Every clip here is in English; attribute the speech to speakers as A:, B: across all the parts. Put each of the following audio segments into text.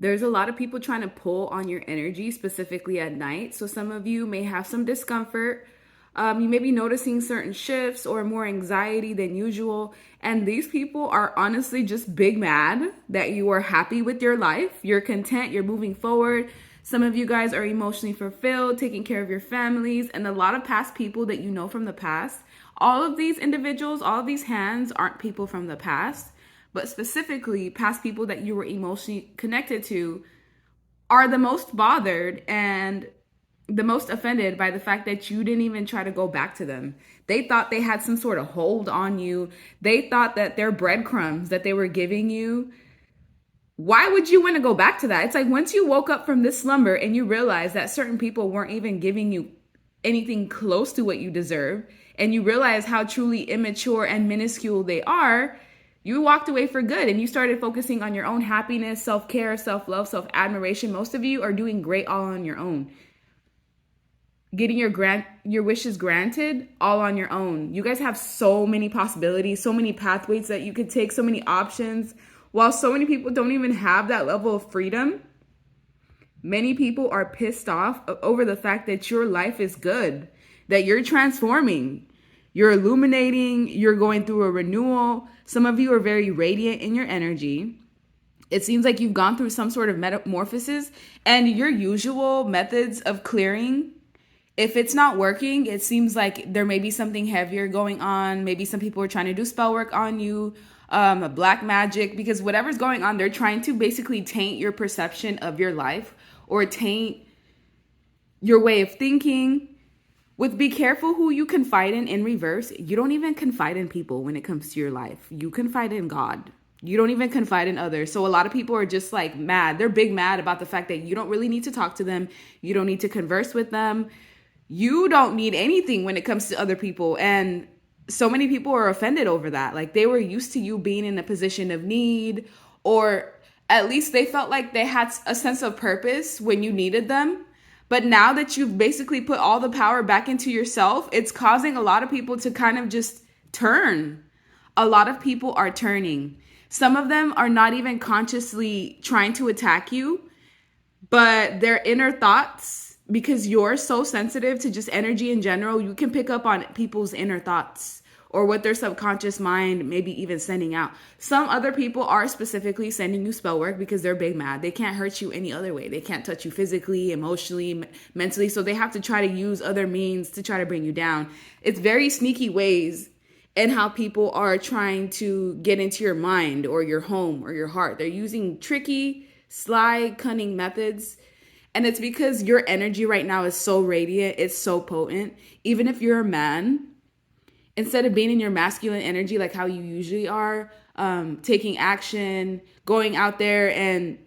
A: There's a lot of people trying to pull on your energy, specifically at night. So some of you may have some discomfort. You may be noticing certain shifts or more anxiety than usual. And these people are honestly just big mad that you are happy with your life. You're content, you're moving forward. Some of you guys are emotionally fulfilled, taking care of your families, and a lot of past people that you know from the past. All of these individuals, all of these hands aren't people from the past, but specifically past people that you were emotionally connected to are the most bothered and the most offended by the fact that you didn't even try to go back to them. They thought they had some sort of hold on you. They thought that their breadcrumbs that they were giving you, why would you want to go back to that? It's like once you woke up from this slumber and you realize that certain people weren't even giving you anything close to what you deserve, and you realize how truly immature and minuscule they are, you walked away for good and you started focusing on your own happiness, self-care, self-love, self-admiration. Most of you are doing great all on your own. Getting your wishes granted all on your own. You guys have so many possibilities, so many pathways that you could take, so many options. While so many people don't even have that level of freedom, many people are pissed off over the fact that your life is good, that you're transforming, you're illuminating, you're going through a renewal. Some of you are very radiant in your energy. It seems like you've gone through some sort of metamorphosis, and your usual methods of clearing, if it's not working, it seems like there may be something heavier going on. Maybe some people are trying to do spell work on you, black magic, because whatever's going on, they're trying to basically taint your perception of your life or taint your way of thinking. With be careful who you confide in reverse. You don't even confide in people when it comes to your life. You confide in God. You don't even confide in others. So a lot of people are just like mad. They're big mad about the fact that you don't really need to talk to them. You don't need to converse with them. You don't need anything when it comes to other people. And so many people are offended over that. Like they were used to you being in a position of need, or at least they felt like they had a sense of purpose when you needed them. But now that you've basically put all the power back into yourself, it's causing a lot of people to kind of just turn. A lot of people are turning. Some of them are not even consciously trying to attack you, but their inner thoughts, because you're so sensitive to just energy in general, you can pick up on people's inner thoughts or what their subconscious mind maybe even sending out. Some other people are specifically sending you spell work because they're big mad. They can't hurt you any other way. They can't touch you physically, emotionally, mentally. So they have to try to use other means to try to bring you down. It's very sneaky ways in how people are trying to get into your mind or your home or your heart. They're using tricky, sly, cunning methods. And it's because your energy right now is so radiant. It's so potent. Even if you're a man, instead of being in your masculine energy like how you usually are, taking action, going out there and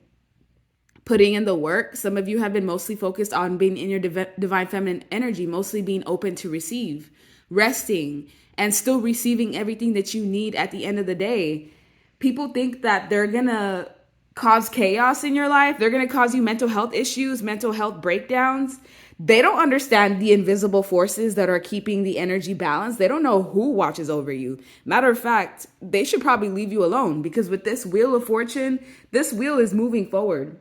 A: putting in the work. Some of you have been mostly focused on being in your divine feminine energy, mostly being open to receive, resting, and still receiving everything that you need at the end of the day. People think that they're gonna cause chaos in your life. They're going to cause you mental health issues, mental health breakdowns. They don't understand the invisible forces that are keeping the energy balanced. They don't know who watches over you. Matter of fact, they should probably leave you alone, because with this wheel of fortune, this wheel is moving forward.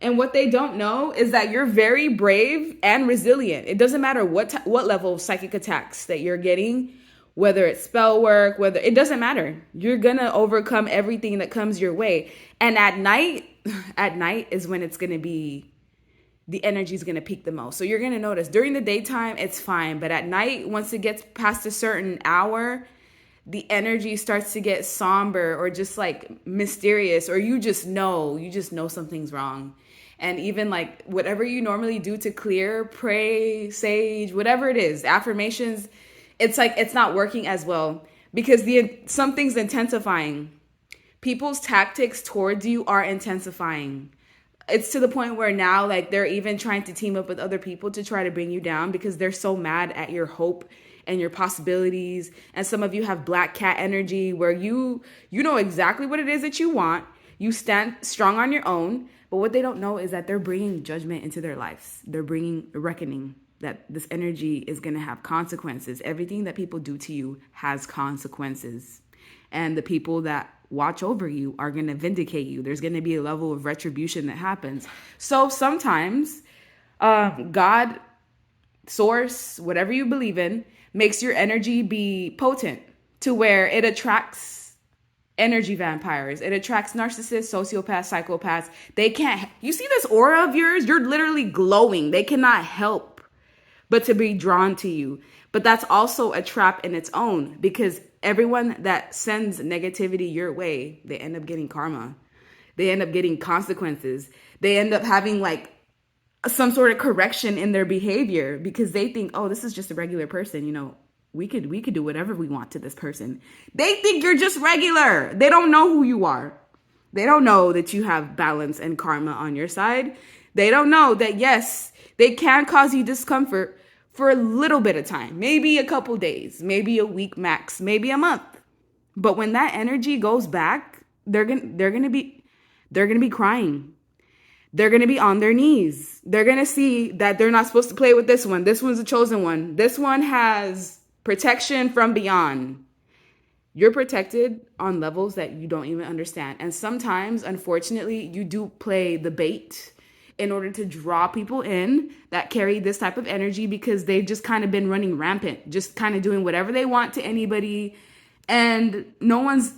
A: And what they don't know is that you're very brave and resilient. It doesn't matter what level of psychic attacks that you're getting, whether it's spell work, whether it doesn't matter. You're going to overcome everything that comes your way. And at night is when it's going to be, the energy is going to peak the most. So you're going to notice during the daytime, it's fine. But at night, once it gets past a certain hour, the energy starts to get somber or just like mysterious, or you just know something's wrong. And even like whatever you normally do to clear, pray, sage, whatever it is, affirmations, it's like it's not working as well because something's intensifying. People's tactics towards you are intensifying. It's to the point where now like they're even trying to team up with other people to try to bring you down because they're so mad at your hope and your possibilities. And some of you have black cat energy where you know exactly what it is that you want. You stand strong on your own. But what they don't know is that they're bringing judgment into their lives. They're bringing a reckoning that this energy is going to have consequences. Everything that people do to you has consequences. And the people that watch over you are going to vindicate you. There's going to be a level of retribution that happens. So sometimes God, source, whatever you believe in, makes your energy be potent to where it attracts energy vampires. It attracts narcissists, sociopaths, psychopaths. They can't, you see this aura of yours? You're literally glowing. They cannot help but to be drawn to you. But that's also a trap in its own, because everyone that sends negativity your way, they end up getting karma. They end up getting consequences. They end up having like some sort of correction in their behavior because they think, oh, this is just a regular person. You know, we could do whatever we want to this person. They think you're just regular. They don't know who you are. They don't know that you have balance and karma on your side. They don't know that, yes, they can cause you discomfort for a little bit of time, maybe a couple days, maybe a week max, maybe a month. But when that energy goes back, they're gonna be crying. They're gonna be on their knees. They're gonna see that they're not supposed to play with this one. This one's a chosen one. This one has protection from beyond. You're protected on levels that you don't even understand. And sometimes, unfortunately, you do play the bait in order to draw people in that carry this type of energy, because they've just kind of been running rampant, just kind of doing whatever they want to anybody. And no one's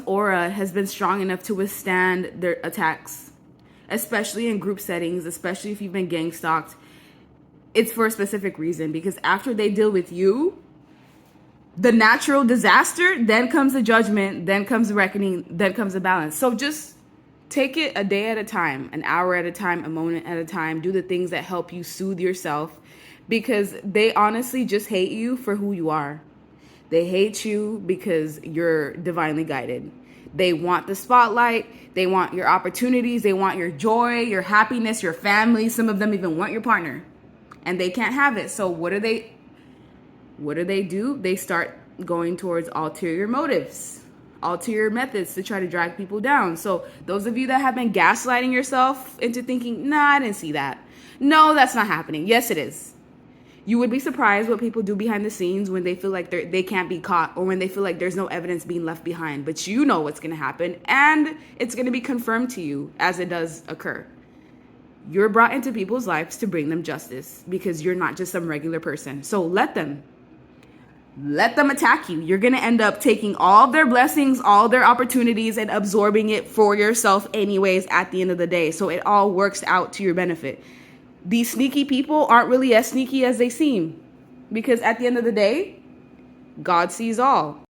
A: aura has been strong enough to withstand their attacks, especially in group settings, especially if you've been gang stalked. It's for a specific reason, because after they deal with you, the natural disaster, then comes the judgment, then comes the reckoning, then comes the balance. So just take it a day at a time, an hour at a time, a moment at a time. Do the things that help you soothe yourself, because they honestly just hate you for who you are. They hate you because you're divinely guided. They want the spotlight. They want your opportunities. They want your joy, your happiness, your family. Some of them even want your partner, and they can't have it. So what do they do? They start going towards ulterior motives, ulterior methods to try to drag people down. So those of you that have been gaslighting yourself into thinking, nah, I didn't see that. No, that's not happening. Yes, it is. You would be surprised what people do behind the scenes when they feel like they can't be caught, or when they feel like there's no evidence being left behind. But you know what's going to happen, and it's going to be confirmed to you as it does occur. You're brought into people's lives to bring them justice, because you're not just some regular person. So let them attack you. You're going to end up taking all their blessings, all their opportunities, and absorbing it for yourself anyways at the end of the day. So it all works out to your benefit. These sneaky people aren't really as sneaky as they seem, because at the end of the day, God sees all.